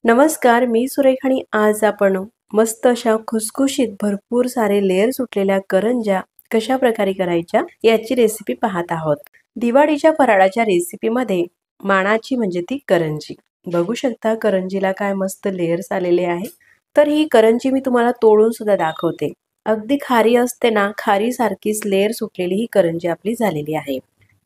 नमस्कार, मी सुरेखा आणि आज आपण मस्त अशा खुसखुशीत भरपूर सारे लेयर सुटलेल्या करंज्या कशा प्रकारे करायच्या याची रेसिपी पाहत आहोत। दिवाळीच्या फराळाच्या रेसिपीमध्ये मानाची म्हणजे ती करंजी। बघू शकता करंजीला काय मस्त लेयर्स आलेले आहे। तर ही करंजी मी तुम्हाला तोडून सुद्धा दाखवते। अगदी खारी असते ना, खारी सारखीच लेयर सुटलेली ही करंजी आपली झालेली आहे।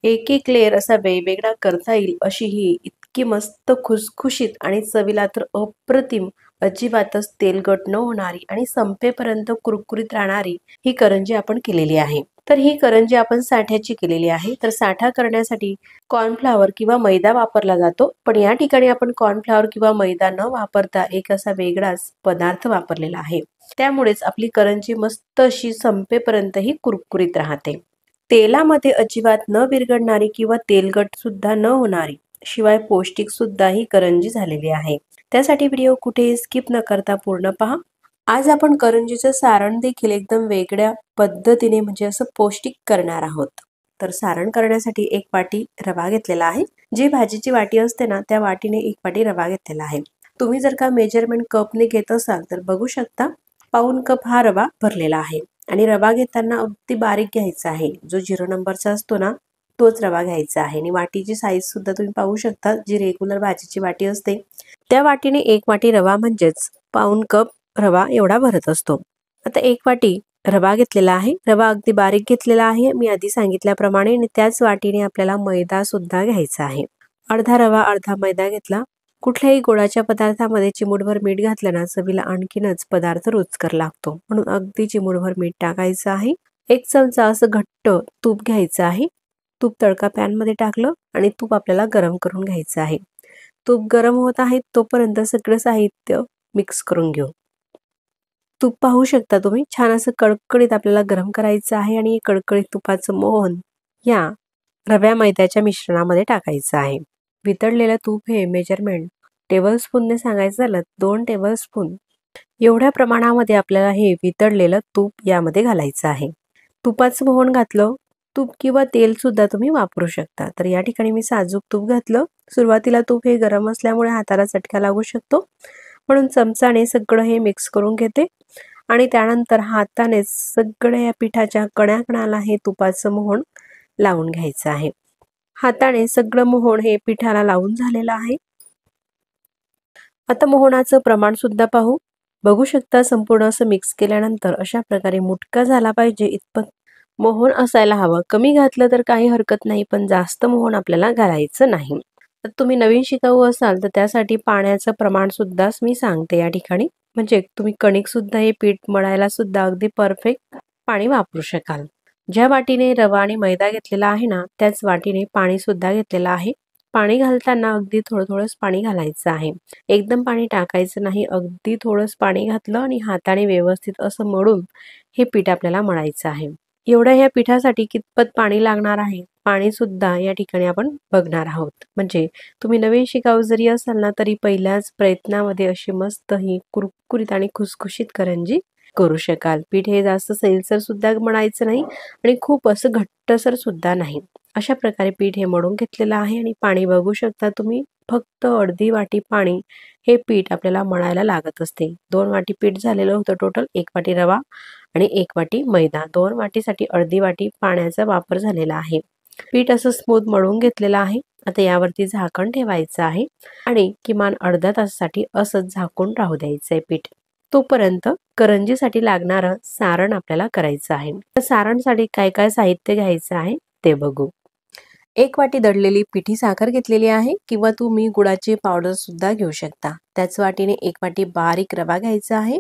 एक एक लेयर असा वेगवेगळा करता येईल अशी ही इतकी मस्त खुसखुशीत आणि चवीला तर अप्रतिम, अजिबातच तेलकट न होणारी आणि संपेपर्यंत कुरकुरीत राहणारी ही करंजी आपण केलेली आहे। तर ही करंजी आपण साठ्याची केलेली आहे। तर साठा करण्यासाठी कॉर्नफ्लॉवर किंवा मैदा वापरला जातो, पण या ठिकाणी आपण कॉर्नफ्लॉवर किंवा मैदा न वापरता एक असा वेगळाच पदार्थ वापरलेला आहे। त्यामुळेच आपली करंजी मस्त अशी संपेपर्यंत ही कुरकुरीत राहते। तेलामध्ये अजिबात न विरघळणारी किंवा तेलकट सुद्धा न होणारी, शिवाय पौष्टिक सुद्धा ही करंजी झालेली आहे। त्यासाठी व्हिडिओ कुठेही स्किप न करता पूर्ण पहा। आज आपण करंजीचं सारण देखील एकदम वेगळ्या पद्धतीने म्हणजे असं पौष्टिक करणार आहोत। तर सारण करण्यासाठी एक वाटी रवा घेतलेला आहे। जी भाजीची वाटी असते ना, त्या वाटीने एक वाटी रवा घेतलेला आहे। तुम्ही जर का मेजरमेंट कपने घेत असाल तर बघू शकता पाऊण कप हा रवा भरलेला आहे। आणि रवा घेताना अगदी बारीक घ्यायचा आहे। जो 0 नंबरचा असतो ना, तोच रवा घ्यायचा आहे। आणि वाटीची साईज सुद्धा तुम्ही पाहू शकता, जी रेग्युलर भाजीची वाटी असते त्या वाटीने एक वाटी रवा म्हणजेच पाऊण कप रवा एवढा भरत असतो। आता एक वाटी रवा घेतलेला आहे। रवा अगदी बारीक घेतलेला आहे मी आधी सांगितल्याप्रमाणे, आणि त्याच वाटीने आपल्याला मैदा सुद्धा घ्यायचा आहे। अर्धा रवा अर्धा मैदा घेतला। कुठल्याही गोडाच्या पदार्थामध्ये चिमूटभर मीठ घातलं ना, चवीला आणखीनच पदार्थ रुचकर लागतो, म्हणून अगदी चिमूटभर मीठ टाकायचं आहे। एक चमचा असं घट्ट तूप घ्यायचं आहे। तूप तडका पॅन मध्ये टाकलं आणि तूप आपल्याला गरम करून घ्यायचं आहे। तूप गरम होत आहे तोपर्यंत सगळं साहित्य मिक्स करून घेऊ। तूप पाहू शकता तुम्ही, छान असं कडकडीत आपल्याला गरम करायचं आहे। आणि कडकडीत तुपाचं मोहन या रव्या मैद्याच्या मिश्रणामध्ये टाकायचं आहे। वितळलेलं तूप हे मेजरमेंट टेबलस्पूनने सांगायचं झालं 2 टेबलस्पून एवढ्या प्रमाणामध्ये आपल्याला हे वितळलेलं तूप यामध्ये घालायचं आहे। तुपाचं मोहन घातलं, तूप किंवा तेल सुद्धा तुम्ही वापरू शकता। तर या ठिकाणी मी साजूक तूप घातलं। सुरुवातीला तूप हे गरम असल्यामुळे हाताला चटका लागू शकतो, म्हणून चमचाने सगळं हे मिक्स करून घेते। आणि त्यानंतर हाताने सगळ्या या पिठाच्या कणाकणाला हे तुपाचं मोहन लावून घ्यायचं आहे। हाताने सगळं मोहन हे पिठाला लावून झालेलं आहे। आता मोहनाचं प्रमाण सुद्धा पाहू। बघू शकता संपूर्ण असं मिक्स केल्यानंतर अशा प्रकारे मुटका झाला पाहिजे इतपत मोहन असायला हवं। कमी घातलं तर काही हरकत नाही, पण जास्त मोहन आपल्याला घालायचं नाही। तर तुम्ही नवीन शिकाऊ असाल तर त्यासाठी पाण्याचं प्रमाण सुद्धा मी सांगते या ठिकाणी, म्हणजे तुम्ही कणिक सुद्धा हे पीठ मळायला सुद्धा अगदी परफेक्ट पाणी वापरू शकाल। ज्या वाटीने रवा आणि मैदा घेतलेला आहे ना, त्याच वाटीने पाणी सुद्धा घेतलेलं आहे। पाणी घालताना अगदी थोडं थोडंच पाणी घालायचं आहे। एकदम पाणी टाकायचं नाही, अगदी थोडंच पाणी घातलं आणि हाताने व्यवस्थित असं मळून हे पीठ आपल्याला मळायचं आहे। एवढ्या ह्या पिठासाठी कितपत पाणी लागणार आहे, पाणी सुद्धा या ठिकाणी आपण बघणार आहोत। म्हणजे तुम्ही नवीन शिकाऊ जरी असाल ना, तरी पहिल्याच प्रयत्नामध्ये अशी मस्त ही कुरकुरीत आणि खुसखुशीत करंजी करू शकाल। पीठ हे जास्त सैलसर सुद्धा मळायचं नाही आणि खूप असं घट्टसर सुद्धा नाही। अशा प्रकारे पीठ हे मळून घेतलेलं आहे। आणि पाणी बघू शकता तुम्ही, फक्त अर्धी वाटी पाणी हे पीठ आपल्याला मळायला लागत असते। 2 वाटी पीठ झालेलं होतं टोटल। 1 वाटी रवा आणि 1 वाटी मैदा, 2 वाटीसाठी अर्धी वाटी पाण्याचा वापर झालेला आहे। पीठ असं स्मूथ मळून घेतलेलं आहे। आता यावरती झाकण ठेवायचं आहे आणि किमान अर्ध्या तासासाठी असंच झाकून राहू द्यायचंय पीठ। तोपर्यंत करंजीसाठी लागणारं सारण आपल्याला करायचं आहे। तर सारणसाठी काय काय साहित्य घ्यायचं आहे ते बघू। 1 वाटी दळलेली पिठी साखर घेतलेली आहे, किंवा तुम्ही गुळाची पावडर सुद्धा घेऊ शकता। त्याच वाटीने 1 वाटी बारीक रवा घ्यायचा आहे।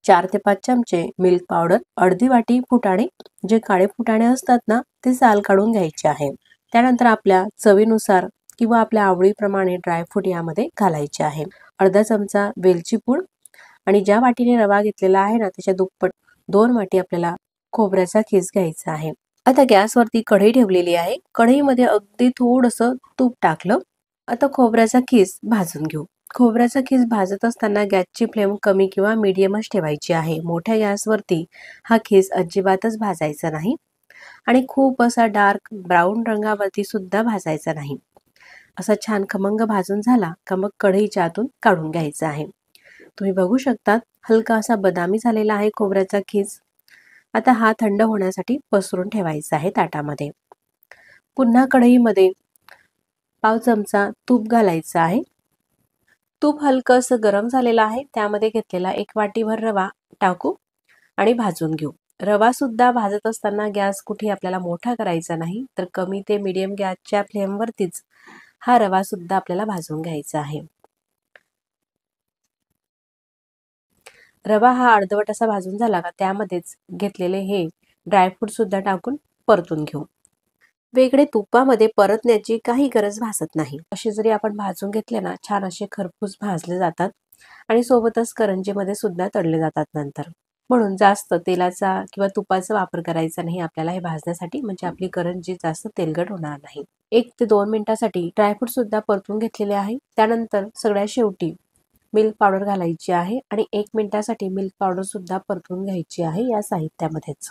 4 ते 5 चमचे मिल्क पावडर, अर्धी वाटी फुटाणे, जे काळे फुटाणे असतात ना, ते साल काढून घ्यायचे आहे। त्यानंतर आपल्या चवीनुसार किंवा आपल्या आवडीप्रमाणे ड्रायफ्रूट यामध्ये घालायचे आहे। अर्धा चमचा वेलची पूड, आणि ज्या वाटीने रवा घेतलेला आहे ना, त्याच्या दुप्पट 2 वाटी आपल्याला खोबऱ्याचा खीस घ्यायचा आहे। आता गॅसवरती कढई ठेवलेली आहे। कढईमध्ये अगदी थोडंसं तूप टाकलं। आता खोबऱ्याचा खीस भाजून घेऊ। खोबऱ्याचा खीस भाजत असताना गॅसची फ्लेम कमी किंवा मीडियमच ठेवायची आहे। मोठ्या गॅसवरती हा खीस अजिबातच भाजायचा नाही आणि खूप असा डार्क ब्राऊन रंगावरती सुद्धा भाजायचा नाही। असा छान खमंग भाजून झाला का मग कढईच्या आतून काढून घ्यायचा आहे। तुम्ही बघू शकता हलका असा बदामी झालेला आहे खोबऱ्याचा खीस। आता हा थंड होण्यासाठी पसरून ठेवायचा आहे ताटामध्ये। पुन्हा कढईमध्ये पाव चमचा तूप घालायचं आहे। तूप हलकंसं गरम झालेलं आहे, त्यामध्ये घेतलेला 1 वाटीभर रवा टाकू आणि भाजून घेऊ। रवा सुद्धा भाजत असताना गॅस कुठे आपल्याला मोठा करायचा नाही, तर कमी ते मीडियम गॅसच्या फ्लेमवरतीच हा रवा सुद्धा आपल्याला भाजून घ्यायचा आहे। रवा हा अर्धवट असा भाजून झाला का त्यामध्येच घेतलेले हे ड्रायफ्रूट सुद्धा टाकून परतून घेऊ। वेगळे तुपामध्ये परतण्याची काही गरज भासत नाही। असे जरी आपण भाजून घेतले ना, छान असे खरपूस भाजले जातात आणि सोबतच करंजीमध्ये सुद्धा तळले जातात नंतर। म्हणून जास्त तेलाचा किंवा तुपाचा वापर करायचा नाही आपल्याला हे भाजण्यासाठी, म्हणजे आपली करंजी जास्त तेलकट होणार नाही। 1 ते 2 मिनिटांसाठी ड्रायफ्रूट सुद्धा परतून घेतलेले आहे। त्यानंतर सगळ्यात शेवटी मिल्क पावडर घालायची आहे आणि 1 मिनिटासाठी मिल्क पावडर सुद्धा परतून घ्यायची आहे या साहित्यामध्येच।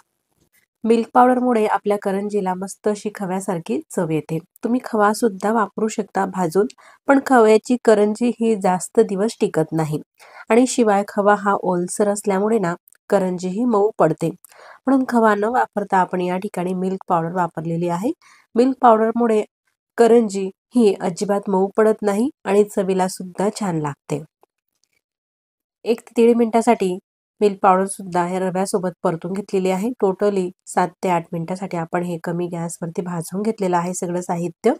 मिल्क पावडरमुळे आपल्या करंजीला मस्त अशी खव्यासारखी चव येते। तुम्ही खवा सुद्धा वापरू शकता भाजून, पण खव्याची करंजी ही जास्त दिवस टिकत नाही आणि शिवाय खवा हा ओलसर असल्यामुळे ना करंजी ही मऊ पडते। म्हणून खवा न वापरता आपण या ठिकाणी मिल्क पावडर वापरलेली आहे। मिल्क पावडरमुळे करंजी ही अजिबात मऊ पडत नाही आणि चवीला सुद्धा छान लागते। 1 ते 1.5 मिनिटासाठी मिल्क पावडर सुद्धा या रव्यासोबत परतून घेतलेली आहे। टोटली 7 ते 8 मिनिटांसाठी आपण हे कमी गॅसवरती भाजून घेतलेलं आहे सगळं साहित्य।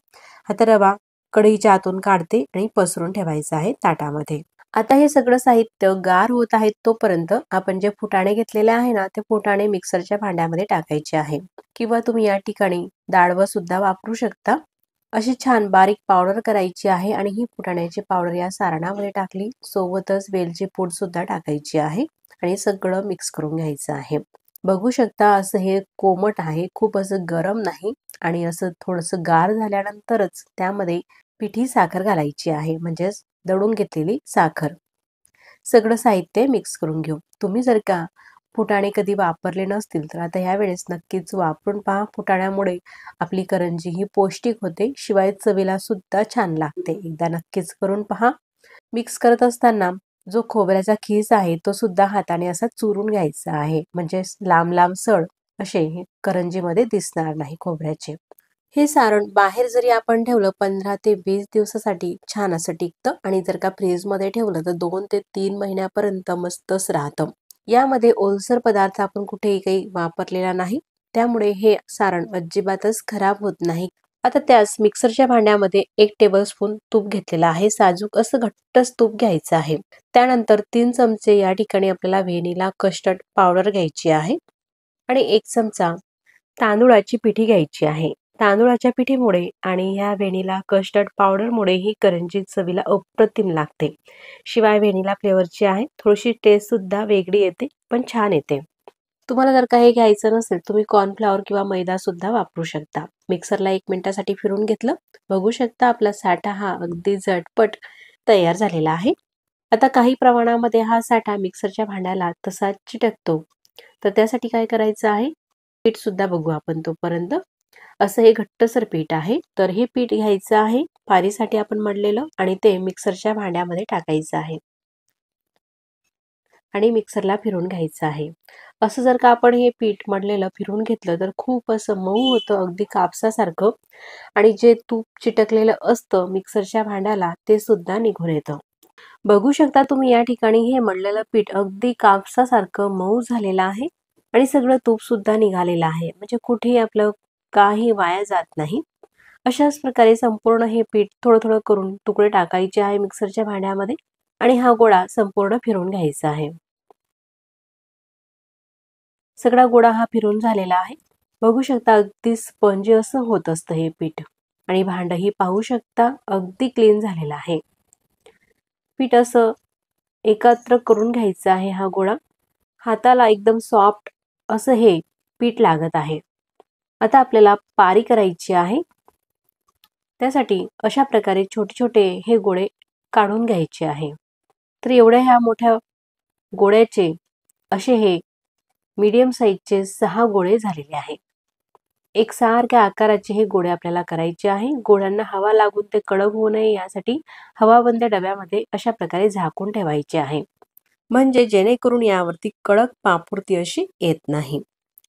आता रवा कढईच्या आतून काढते आणि पसरून ठेवायचं आहे ताटामध्ये। आता हे सगळं साहित्य गार होत आहे तोपर्यंत आपण जे फुटाणे घेतलेले आहे ना, ते फुटाणे मिक्सरच्या भांड्यामध्ये टाकायचे आहे किंवा तुम्ही या ठिकाणी दाडवं सुद्धा वापरू शकता। अशी छान बारीक पावडर करायची आहे आणि ही फुटाण्याची पावडर या सारणामध्ये टाकली, सोबतच वेलची पूड सुद्धा टाकायची आहे आणि सगळं मिक्स करून घ्यायचं आहे। बघू शकता असं हे कोमट आहे, खूप असं गरम नाही आणि असं थोडंसं गार झाल्यानंतरच त्यामध्ये पिठी साखर घालायची आहे, म्हणजेच दळून घेतलेली साखर। सगळं साहित्य मिक्स करून घेऊ। तुम्ही जर का फुटाणे कधी वापरले नसतील तर आता ह्या वेळेस नक्कीच वापरून पहा। फुटाण्यामुळे आपली करंजी ही पौष्टिक होते, शिवाय चवीला सुद्धा छान लागते। एकदा नक्कीच करून पहा। मिक्स करत असताना जो खोबऱ्याचा खीस आहे तो सुद्धा हाताने असा चुरून घ्यायचा आहे, म्हणजे लांब लांब सळ असे हे करंजीमध्ये दिसणार नाही खोबऱ्याचे। हे सारण बाहेर जरी आपण ठेवलं 15 ते 20 दिवसासाठी छान असं टिकतं आणि जर का फ्रीजमध्ये ठेवलं तर 2 ते 3 महिन्यापर्यंत मस्तच राहतं। यामध्ये ओलसर पदार्थ आपण कुठेही काही वापरलेला नाही, त्यामुळे हे सारण अजिबातच खराब होत नाही। आता त्यास मिक्सरच्या भांड्यामध्ये 1 टेबलस्पून तूप घेतलेलं आहे। साजूक असं घट्टच तूप घ्यायचं आहे। त्यानंतर 3 चमचे या ठिकाणी आपल्याला व्हॅनिला कस्टर्ड पावडर घ्यायची आहे आणि 1 चमचा तांदूळाची पिठी घ्यायची आहे। तांदूळाच्या पिठीमुळे आणि ह्या व्हॅनिला कस्टर्ड पावडरमुळे ही करंजी चवीला अप्रतिम लागते। शिवाय व्हॅनिला फ्लेवरची आहे, थोडीशी टेस्ट सुद्धा वेगळी येते, पण छान येते। तुम्हाला जर का हे घ्यायचं नसेल तुम्ही कॉर्नफ्लॉवर किंवा मैदा सुद्धा वापरू शकता। मिक्सरला 1 मिनिटासाठी फिरून घेतलं। बघू शकता आपला साठा हा अगदी झटपट तयार झालेला आहे। आता काही प्रमाणामध्ये हा साठा मिक्सरच्या भांड्याला तसाच चिटकतो, तर त्यासाठी काय करायचं आहे, पीठ सुद्धा बघू आपण तोपर्यंत। असं हे घट्टसर पीठ आहे, तर हे पीठ घ्यायचं आहे पारीसाठी आपण मळलेलं आणि ते मिक्सरच्या भांड्यामध्ये टाकायचं आहे आणि मिक्सरला फिरून घ्यायचं आहे। असं जर का आपण हे पीठ मळलेलं फिरून घेतलं तर खूप असं मऊ होतं, अगदी कापसासारखं, आणि जे तूप चिटकलेलं असतं मिक्सरच्या भांड्याला ते सुद्धा निघून येतं। बघू शकता तुम्ही या ठिकाणी हे मळलेलं पीठ अगदी कापसासारखं मऊ झालेलं आहे आणि सगळं तूप सुद्धा निघालेलं आहे, म्हणजे कुठेही आपलं काही वाया जात नाही। अशाच प्रकारे संपूर्ण हे पीठ थोडं थोडं करून तुकडे टाकायचे आहे मिक्सरच्या भांड्यामध्ये आणि हा गोळा संपूर्ण फिरून घ्यायचा आहे। सगळा गोळा हा फिरून झालेला आहे। बघू शकता अगदी स्पंजी असं होत असतं हे पीठ आणि भांडही पाहू शकता अगदी क्लीन झालेला आहे। पीठ असं एकत्र करून घ्यायचं आहे हा गोळा। हाताला एकदम सॉफ्ट असं हे पीठ लागत आहे। आता आपल्याला पारी करायची आहे, त्यासाठी अशा प्रकारे छोटे छोटे हे गोळे काढून घ्यायचे आहे। तर एवढ्या ह्या मोठ्या गोळ्याचे असे हे मीडियम साईजचे 6 गोळे झालेले आहेत। एकसारख्या आकाराचे हे गोळे आपल्याला करायचे आहे. गोळ्यांना हवा लागून ते कडक होऊ नये यासाठी हवाबंद डब्यामध्ये अशा प्रकारे झाकून ठेवायचे आहे, म्हणजे जेणेकरून यावरती कडक पापुर्ती अशी येत नाही.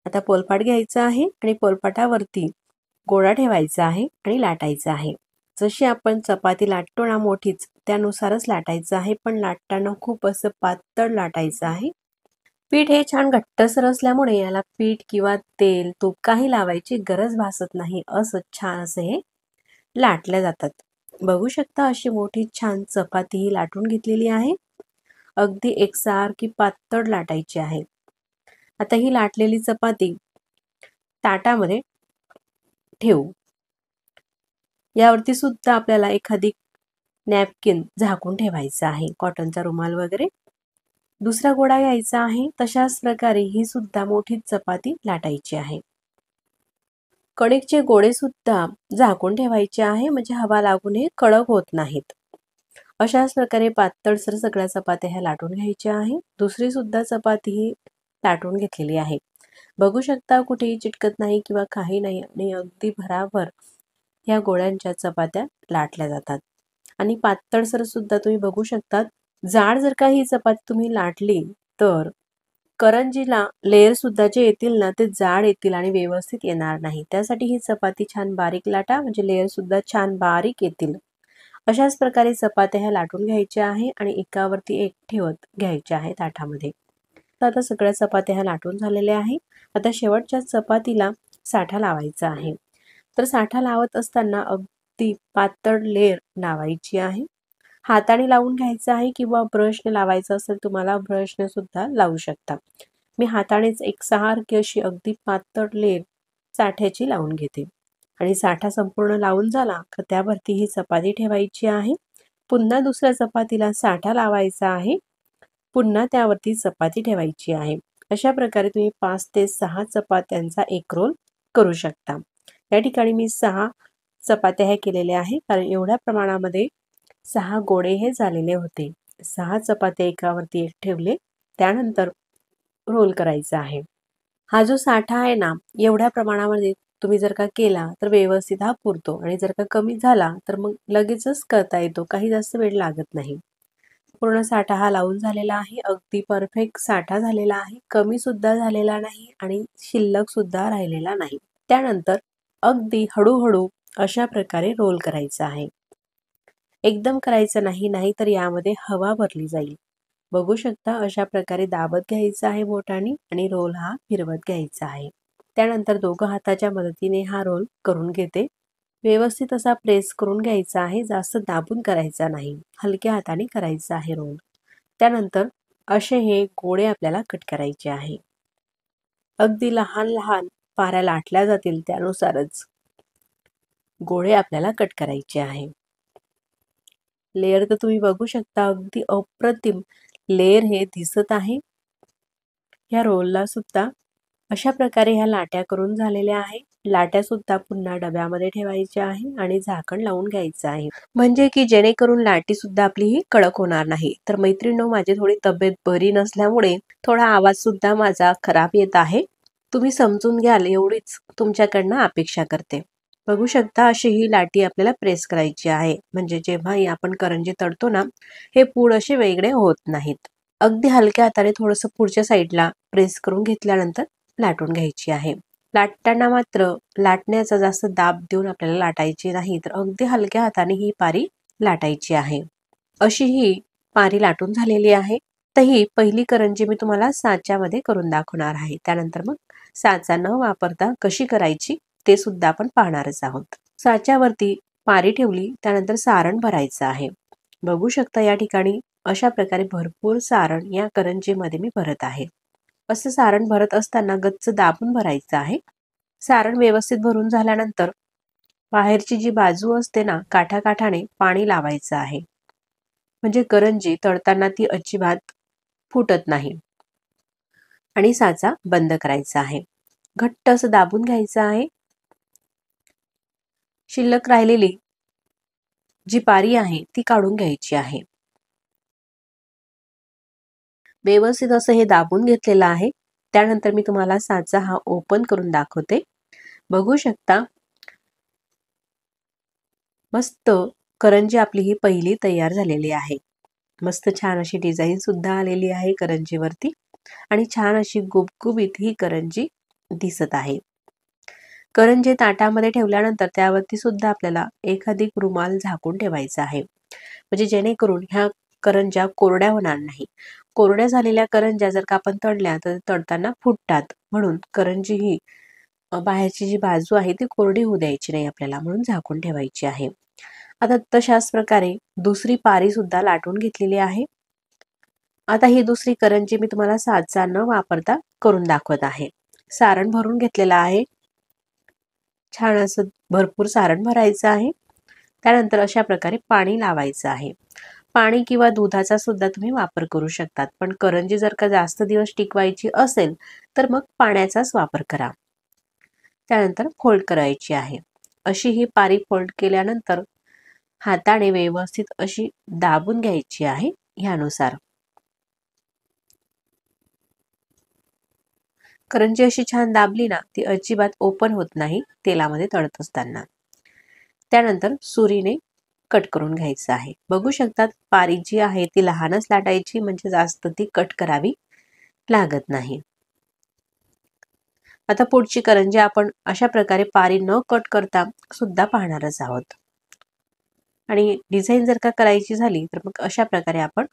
आता पोलपाट घ्यायचा आहे आणि पोलपाटावरती गोळा ठेवायचा आहे आणि लाटायचा आहे. जशी आपण चपाती लाटतो ना मोठीच, त्यानुसारच लाटायचं आहे, पण लाटताना खूप असं पातळ लाटायचं आहे. पीठ हे छान घट्टसर असल्यामुळे याला पीठ किंवा तेल तूप काही लावायची गरज भासत नाही, असं छान असे हे लाटल्या जातात. बघू शकता अशी मोठी छान चपाती ही लाटून घेतलेली आहे. अगदी एकसारखी पातळ लाटायची आहे. आता ही लाटलेली चपाती ताटामध्ये ठेवू. यावरती सुद्धा आपल्याला एखादी नॅपकिन झाकून ठेवायचं आहे, कॉटनचा रुमाल वगैरे. दुसरा गोळा घ्यायचा आहे. तशाच प्रकारे ही सुद्धा मोठी चपाती लाटायची आहे. कणिकचे गोळे सुद्धा झाकून ठेवायचे आहे, म्हणजे हवा लागून हे कडक होत नाहीत. अशाच प्रकारे पातळसर सगळ्या चपात्या ह्या लाटून घ्यायच्या आहे. दुसरी सुद्धा चपाती ही लाटून घेतलेली आहे. बघू शकता कुठेही चिटकत नाही किंवा काही नाही, आणि अगदी भराभर ह्या गोळ्यांच्या चपात्या लाटल्या जातात. आणि पातळसर सुद्धा तुम्ही बघू शकता. जाड जर का ही चपाती तुम्ही लाटली तर करंजीला लेयर सुद्धा जे येतील ना ते जाड येतील आणि व्यवस्थित येणार नाही. त्यासाठी ही चपाती छान बारीक लाटा, म्हणजे लेयर सुद्धा छान बारीक येतील. अशाच प्रकारे चपात्या ह्या लाटून घ्यायच्या आहे आणि एकावरती एक ठेवत घ्यायच्या आहे ताटामध्ये. तर आता सगळ्या चपात्या ह्या लाटून झालेल्या आहे. आता शेवटच्या चपातीला साठा लावायचा आहे. तर साठा लावत असताना अगदी पातळ लेयर लावायची आहे. हाताने लावून घ्यायचं आहे किंवा ब्रशने लावायचं असेल तुम्हाला ब्रशने सुद्धा लावू शकता. मी हातानेच एकसारखी अशी अगदी पातळ लेयर साठ्याची लावून घेते. आणि साठा संपूर्ण लावून झाला तर त्यावरती ही चपाती ठेवायची आहे. पुन्हा दुसऱ्या चपातीला साठा लावायचा आहे. पुन्हा त्यावरती चपाती ठेवायची आहे. अशा प्रकारे तुम्ही 5 ते 6 चपात्यांचा एक रोल करू शकता. या ठिकाणी मी 6 चपात्या ह्या केलेल्या आहे, कारण एवढ्या प्रमाणामध्ये 6 गोळे हे झालेले होते. 6 चपात्या एकावरती एक ठेवले, त्यानंतर रोल करायचा आहे. हा जो साठा आहे ना, एवढ्या प्रमाणामध्ये तुम्ही जर का केला तर व्यवस्थित हा पुरतो, आणि जर का कमी झाला तर मग लगेचच करता येतो, काही जास्त वेळ लागत नाही. पूर्ण साठा हा लावून झालेला आहे. अगदी परफेक्ट साठा झालेला आहे. कमी सुद्धा झालेला नाही आणि शिल्लक सुद्धा राहिलेला नाही. त्यानंतर अगदी हळूहळू अशा प्रकारे रोल करायचा आहे. एकदम करायचं नाही, नाहीतर यामध्ये हवा भरली जाईल. बघू शकता अशा प्रकारे दाबत घ्यायचं आहे बोटाने आणि रोल हा फिरवत घ्यायचा आहे. त्यानंतर दोघं हाताच्या मदतीने हा रोल करून घेते. व्यवस्थित असा प्रेस करून घ्यायचा आहे, जास्त दाबून करायचा नाही, हलक्या हाताने करायचा आहे रोल. त्यानंतर असे हे गोळे आपल्याला कट करायचे आहे. अगदी लहान लहान पाऱ्या लाटल्या जातील त्यानुसारच गोळे आपल्याला कट करायचे आहे. लेयर तर तुम्ही बघू शकता, अगदी अप्रतिम लेयर हे दिसत आहे. ह्या रोलला सुद्धा अशा प्रकारे ह्या लाट्या करून झालेल्या आहे. लाट्या सुद्धा पुन्हा डब्यामध्ये ठेवायच्या आहे आणि झाकण लावून घ्यायचं आहे, म्हणजे की जेणेकरून लाटी सुद्धा आपली ही कडक होणार नाही. तर मैत्रिणींनो, माझी थोडी तब्येत बरी नसल्यामुळे थोडा आवाज सुद्धा माझा खराब येत आहे. तुम्ही समजून घ्याल एवढीच तुमच्याकडनं अपेक्षा करते. बघू शकता अशी ही लाटी आपल्याला प्रेस करायची आहे, म्हणजे जेव्हाही आपण करंजी तळतो ना, हे पूड असे वेगळे होत नाहीत. अगदी हलक्या हाताने थोडंसं पुढच्या साईडला प्रेस करून घेतल्यानंतर लाटून घ्यायची आहे. लाटताना मात्र लाटण्याचा जास्त दाब देऊन आपल्याला लाटायची नाही, तर अगदी हलक्या हाताने ही पारी लाटायची आहे. अशी ही पारी लाटून झालेली आहे. तर ही पहिली करंजी मी तुम्हाला साच्यामध्ये करून दाखवणार आहे. त्यानंतर मग साचा न वापरता कशी करायची ते सुद्धा आपण पाहणारच आहोत. साच्यावरती पारी ठेवली, त्यानंतर सारण भरायचं आहे. बघू शकता या ठिकाणी अशा प्रकारे भरपूर सारण या करंजीमध्ये मी भरत आहे. असं सारण भरत असताना गच्च दाबून भरायचं आहे. सारण व्यवस्थित भरून झाल्यानंतर बाहेरची जी बाजू असते ना, काठाकाठाने पाणी लावायचं आहे, म्हणजे करंजी तळताना ती अजिबात फुटत नाही. आणि साचा बंद करायचा आहे. घट्ट असं दाबून घ्यायचं आहे. शिल्लक राहिलेली जी पारी आहे ती काढून घ्यायची आहे. व्यवस्थित असं हे दाबून घेतलेलं आहे. त्यानंतर मी तुम्हाला साचा हा ओपन करून दाखवते. बघू शकता मस्त करंजी आपली ही पहिली तयार झालेली आहे। मस्त छान अशी डिझाईन सुद्धा आलेली आहे करंजीवरती आणि छान अशी गुबगुबीत ही करंजी दिसत आहे। करंजी ताटामध्ये ठेवल्यानंतर त्यावरती सुद्धा आपल्याला एखादी रुमाल झाकून ठेवायचा आहे, म्हणजे जेणेकरून ह्या करंज्या कोरड्या होणार नाही। कोरड्या झालेल्या करंज्या जर का आपण तळल्या तर तळताना फुटतात, म्हणून करंजी ही बाहेरची जी बाजू आहे ती कोरडी होऊ द्यायची नाही आपल्याला, म्हणून झाकून ठेवायची आहे। आता तशाच प्रकारे दुसरी पारी सुद्धा लाटून घेतलेली आहे। आता ही दुसरी करंजी मी तुम्हाला साचा न वापरता करून दाखवत आहे। सारण भरून घेतलेलं आहे, छान असं भरपूर सारण भरायचं आहे। त्यानंतर अशा प्रकारे पाणी लावायचं आहे। पाणी किंवा दुधाचा सुद्धा तुम्ही वापर करू शकतात, पण करंजी जर का जास्त दिवस टिकवायची असेल तर मग पाण्याचाच वापर करा। त्यानंतर फोल्ड करायची आहे। अशी ही पारी फोल्ड केल्यानंतर हाताने व्यवस्थित अशी दाबून घ्यायची आहे ह्यानुसार। करंजी अशी छान दाबली ना ती अजिबात ओपन होत नाही तेलामध्ये तळत असताना। त्यानंतर सुरीने कट करून घ्यायचं आहे। बघू शकतात पारी जी आहे ती लहानच लाटायची, म्हणजे जास्त ती कट करावी लागत नाही। आता पुढची करंजी आपण अशा प्रकारे पारी न कट करता सुद्धा पाहणारच आहोत। आणि डिझाईन जर का करायची झाली तर मग अशा प्रकारे आपण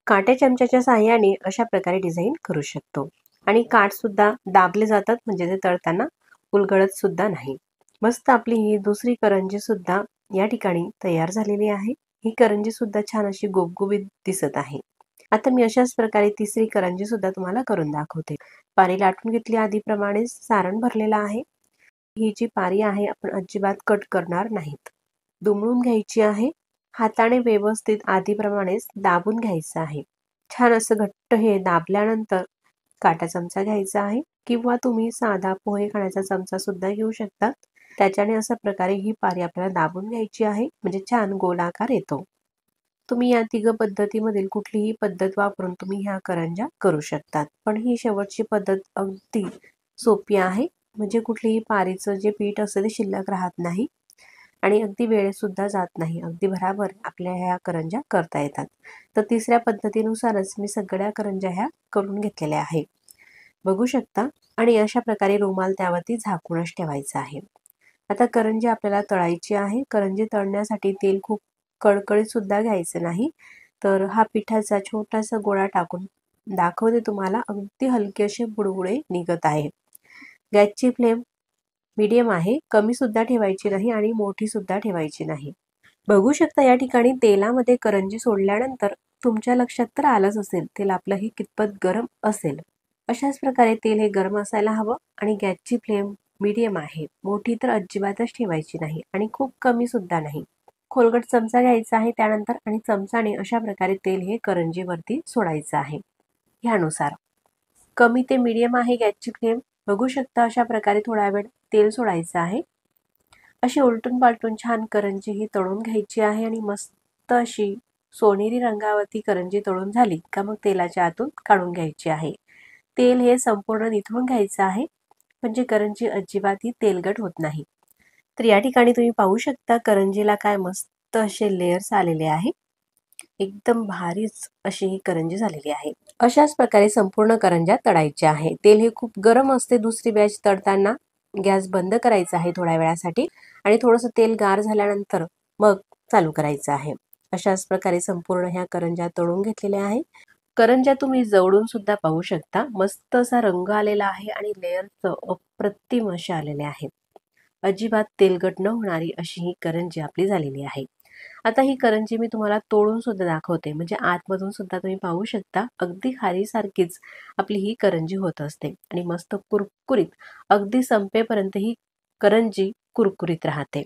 काटे चमच्याच्या साहाय्याने अशा प्रकारे डिझाईन करू शकतो। आणि काठ सुद्धा दाबले जातात, म्हणजे ते तळताना उलगडत सुद्धा नाही। मस्त आपली ही दुसरी करंजी सुद्धा या ठिकाणी तयार झालेली आहे। ही करंजी सुद्धा छान अशी गुबगुबीत दिसत आहे। आता मी अशाच प्रकारे तिसरी करंजी सुद्धा तुम्हाला करून दाखवते। पारी लाटून घेतली आधीप्रमाणे सारण भरलेलं आहे। ही जी पारी आहे आपण अजिबात कट करणार नाहीत, दुमळून घ्यायची आहे। हाताने व्यवस्थित आधीप्रमाणेच दाबून घ्यायचं आहे। छान असं घट्ट हे दाबल्यानंतर काटा चमचा घ्यायचा आहे, किंवा तुम्ही साधा पोहे खाण्याचा चमचा सुद्धा घेऊ शकता। त्याच्याने अशा प्रकारे ही पारी आपल्याला दाबून घ्यायची आहे, म्हणजे छान गोलाकार येतो। तुम्ही या तिघ पद्धतीमधील कुठलीही पद्धत वापरून तुम्ही ह्या करंज्या करू शकतात, पण ही शेवटची पद्धत अगदी सोपी आहे, म्हणजे कुठलीही पारीचं जे पीठ असतं ते शिल्लक राहत नाही आणि अगदी वेळ सुद्धा जात नाही। अगदी भराभर आपल्या ह्या करंज्या करता येतात। तर तिसऱ्या पद्धतीनुसारच मी सगळ्या करंज्या ह्या करून घेतलेल्या आहे, बघू शकता। आणि अशा प्रकारे रुमाल त्यावरती झाकूनच ठेवायचा आहे। आता करंजी आपल्याला तळायची आहे। करंजी तळण्यासाठी तेल खूप कडकडीत सुद्धा घ्यायचं नाही, तर हा पिठाचा छोटासा गोळा टाकून दाखवते तुम्हाला, अगदी हलके असे बुडबुडे निघत आहे। गॅसची फ्लेम मीडियम आहे, कमी सुद्धा ठेवायची नाही आणि मोठी सुद्धा ठेवायची नाही। बघू शकता या ठिकाणी तेलामध्ये करंजी सोडल्यानंतर तुमच्या लक्षात तर आलंच असेल तेल आपलं हे कितपत गरम असेल। अशाच प्रकारे तेल हे गरम असायला हवं आणि गॅसची फ्लेम मीडियम आहे, मोठी तर अजिबातच ठेवायची नाही आणि खूप कमी सुद्धा नाही। खोलगट चमचा घ्यायचा आहे त्यानंतर, आणि चमचाने अशा प्रकारे तेल हे करंजीवरती सोडायचं आहे ह्यानुसार। कमी ते मीडियम आहे गॅसची फ्लेम, बघू शकता। अशा प्रकारे थोडा वेळ तेल सोडायचं आहे। अशी उलटून पालटून छान करंजी ही तळून घ्यायची आहे आणि मस्त अशी सोनेरी रंगावरती करंजी तळून झाली का मग तेलाच्या आतून काढून घ्यायची आहे। तेल हे संपूर्ण निथळून घ्यायचं आहे, म्हणजे करंजी अजिबातही तेलकट होत नाही। तर या ठिकाणी तुम्ही पाहू शकता करंजीला काय मस्त असे लेयर्स आलेले आहे, एकदम भारीच अशी ही करंजी झालेली आहे। अशाच प्रकारे संपूर्ण करंज्या तळायच्या आहे। तेल हे खूप गरम असते। दुसरी बॅच तळताना गॅस बंद करायचा आहे थोड्या वेळासाठी, आणि थोडंसं तेल गार झाल्यानंतर मग चालू करायचं आहे। अशाच प्रकारे संपूर्ण ह्या करंज्या तळून घेतलेल्या आहे। करंज्या तुम्ही जवळून सुद्धा पाहू शकता, मस्त असा रंग आलेला आहे आणि लेयर्स अप्रतिम असे आलेले आहेत। अजिबात तेलकट न होणारी अशी ही करंजी आपली झालेली आहे। आता ही करंजी मी तुम्हाला तोडून सुद्धा दाखवते, म्हणजे आतमधून सुद्धा तुम्ही पाहू शकता अगदी खारीसारखीच आपली ही करंजी होत असते आणि मस्त कुरकुरीत, अगदी संपेपर्यंत ही करंजी कुरकुरीत राहते।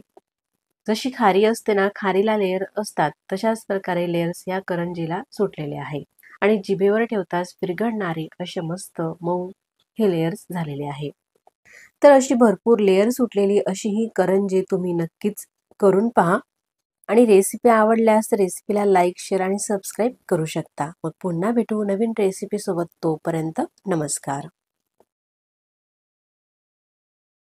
जशी खारी असते ना, खारीला लेयर असतात, तशाच प्रकारे लेयर्स या करंजीला सुटलेले आहे आणि जिभेवर ठेवताच विरघळणारे असे मस्त मऊ हे लेयर्स झालेले आहे। तर अशी भरपूर लेयर सुटलेली अशी ही करंजी तुम्ही नक्कीच करून पहा आणि रेसिपी आवडल्यास रेसिपीला लाईक, शेअर आणि सबस्क्राईब करू शकता। मग पुन्हा भेटू नवीन रेसिपी सोबत, तोपर्यंत नमस्कार।